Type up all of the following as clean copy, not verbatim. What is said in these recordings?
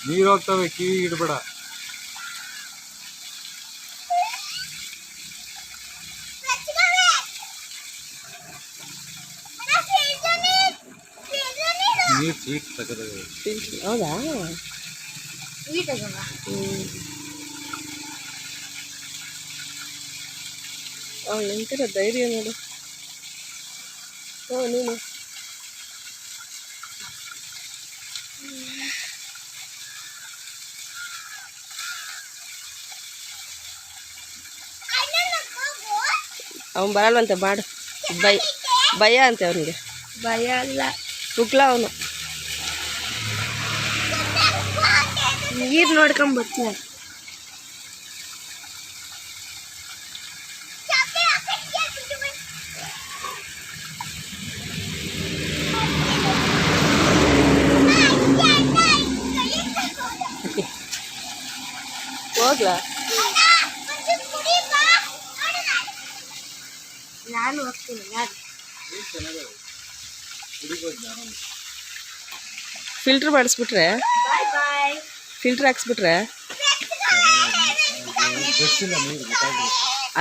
ನೀರು ಹೋಗ್ತವೆ, ಕಿವಿ ಇಡ್ಬೇಡ. ನೀರು ಸ್ವೀಟ್ ತಗೋದು. ಹೌದಾ? ಎಂತರ ಧೈರ್ಯ ನೋಡು. ನೀನು ಅವನು ಬರಲ್ವಂತೆ, ಮಾಡು. ಭಯ ಅಂತೆ ಅವನಿಗೆ. ಭಯ ಅಲ್ಲ, ಉಗ್ಲ ಅವನು. ನೀರು ನೋಡ್ಕೊಂಡ್ ಬರ್ತೀಯ. ಹೋಗ್ಲಾ? ನಾನು ಹೋಗ್ತೀನಿ. ಫಿಲ್ಟರ್ ಮಾಡಿಸ್ಬಿಟ್ರೆ, ಫಿಲ್ಟರ್ ಹಾಕ್ಸ್ಬಿಟ್ರೆ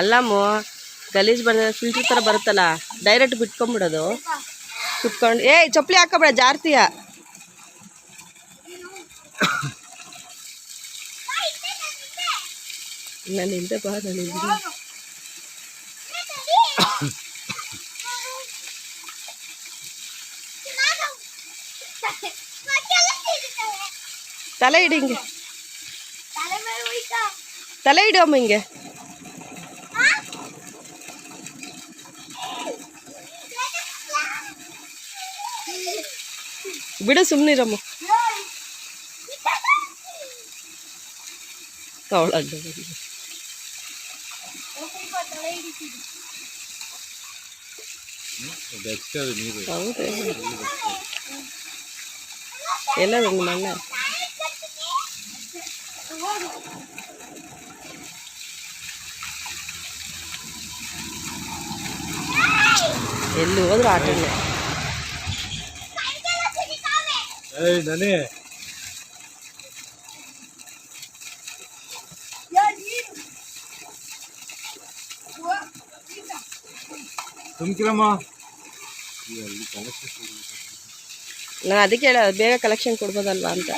ಅಲ್ಲಮ್ಮ ಗಲೀಜು ಬರ್ತದೆ. ಫಿಲ್ಟರ್ ಥರ ಬರುತ್ತಲ್ಲ, ಡೈರೆಕ್ಟ್ ಬಿಟ್ಕೊಂಡ್ಬಿಡೋದು. ಕುತ್ಕೊಂಡು ಚಪ್ಪಲಿ ಹಾಕೋಬೇಡ, ಜಾರ್ತೀಯ. ನಾನು ಹಿಂದೆ ಬಾ, ನಾನು ತಲೆ ಇಡಿ ಹಿಂಗೆ, ತಲೆ ಇಡು ಅಮ್ಮ ಹಿಂಗೆ. ಬಿಡು, ಸುಮ್ಮನಿರಮ್ಮ. ಅವಳಡ್ಡ ಹೌದೇ? ಎಲ್ಲ ಒಂದು ಮಣ್ಣ. ಎಲ್ಲಿ ಹೋದ್ರು ಆಟನೇ. ನಾನು ಅದಕ್ಕೆ ಹೇಳ, ಬೇಗ ಕಲೆಕ್ಷನ್ ಕೊಡ್ಬೋದಲ್ವಾ ಅಂತ.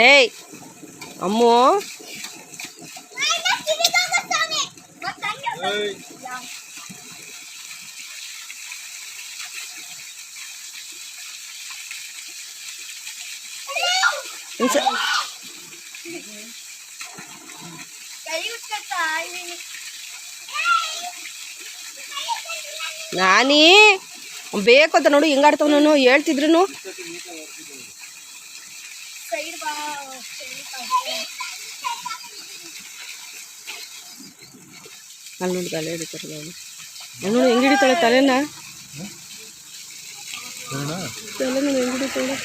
ಏಯ್ ಅಮ್ಮು, ನಾನೀ ಬೇಕು ಅಂತ ನೋಡು ಹಿಂಗಾಡ್ತವ. ನಾನು ಹೇಳ್ತಿದ್ರು ಅಲ್ಲಿ ನೋಡಿ ತಲೆ ಹಿಡಿತಾರೆ. ನಾನು ನೋಡಿ ಹೆಂಗೆ ಹಿಡಿತಾಳೆ ತಲೆನ. ತಲೆ ನೋಡಿ ಹೆಂಗೆ ಹಿಡಿತಾಳೆ.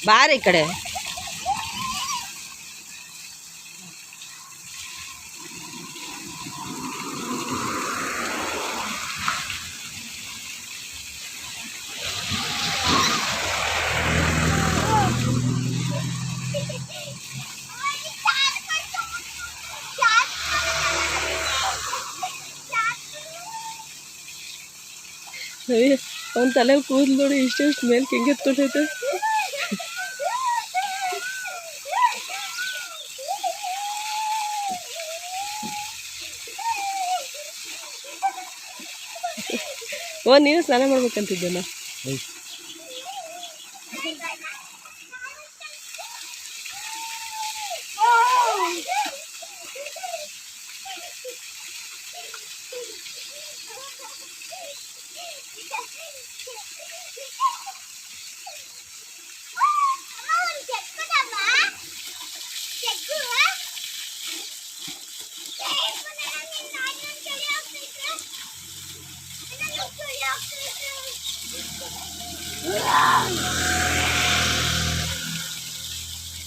ಬಾರ ಈ ಕಡೆ. ಅವ್ನ ತಲೆ ಕೂದಲು ನೋಡಿ ಇಷ್ಟು ಮೇಲೆ ಹೆಂಗೆ ಎತ್ಕೊಂಡೈತೆ. ಓ ನೀನು ಸ್ನಾನ ಮಾಡ್ಬೇಕಂತಿದ್ದೇನ?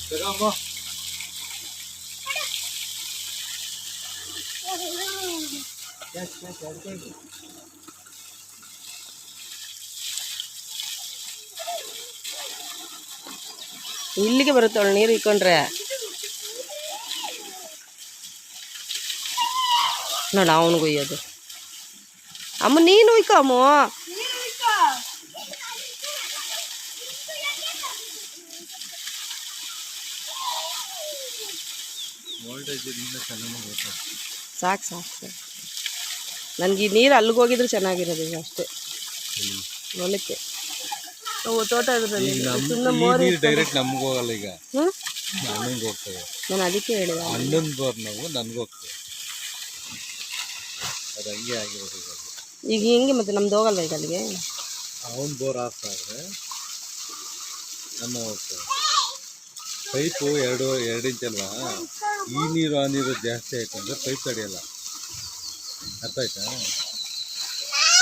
ತಗಮ್ಮ. ಇಲ್ಲಿಗೆ ಬರುತ್ತೆ ಅವಳು ನೀರು ಇಕ್ಕೊಂಡ್ರೆ. ನೋಡ ಅವನಿಗೆ ಒಯ್ಯೋದು. ಅಮ್ಮ ನೀನು ಉಯ್ಕೊ ಅಮ್ಮ. ಸಾಕು ಸಾಕು ಸಾಕು. ನನಗೆ ಈ ನೀರು ಅಲ್ಲಿಗೆ ಹೋಗಿದ್ರೆ ಚೆನ್ನಾಗಿರೋದು ಈಗ ಅಷ್ಟೇ. ಹೊಲಕ್ಕೆ ತೋಟ ಇದ್ರಲ್ಲಿ ಸುಮ್ಮನೆ ಮೋರಿ ಡೈರೆಕ್ಟ್ ನಮ್ಗೆ ಹೋಗಲ್ಲ ಈಗ. ಹ್ಞೂ ಅಣ್ಣಂಗೆ ಹೋಗ್ತೇವೆ. ನಾನು ಅದಕ್ಕೆ ಹೇಳಿದೆ ಅಣ್ಣನ ಬೋರ್ ನಾವು ನನ್ಗೆ ಹೋಗ್ತೇವೆ. ಅದು ಹಂಗೆ ಆಗಿರೋದು ಈಗ. ಈಗ ಹೆಂಗೆ ಮತ್ತೆ ನಮ್ದು ಹೋಗಲ್ವ ಈಗ ಅಲ್ಲಿಗೆ? ಅವನ ಬೋರ್ ಆಫ್ ಆದರೆ ನಮ್ಮ ಹೋಗ್ತೇವೆ. ಪೈಪು ಎರಡು ಇಂಚ್ ಅಲ್ವಾ? ಈ ನೀರು ಆ ನೀರು ಜಾಸ್ತಿ ಆಯ್ತು ಅಂದರೆ ಪೈಪ್ ತಡೆಯಲ್ಲ. ಅರ್ಥ ಆಯ್ತಾ?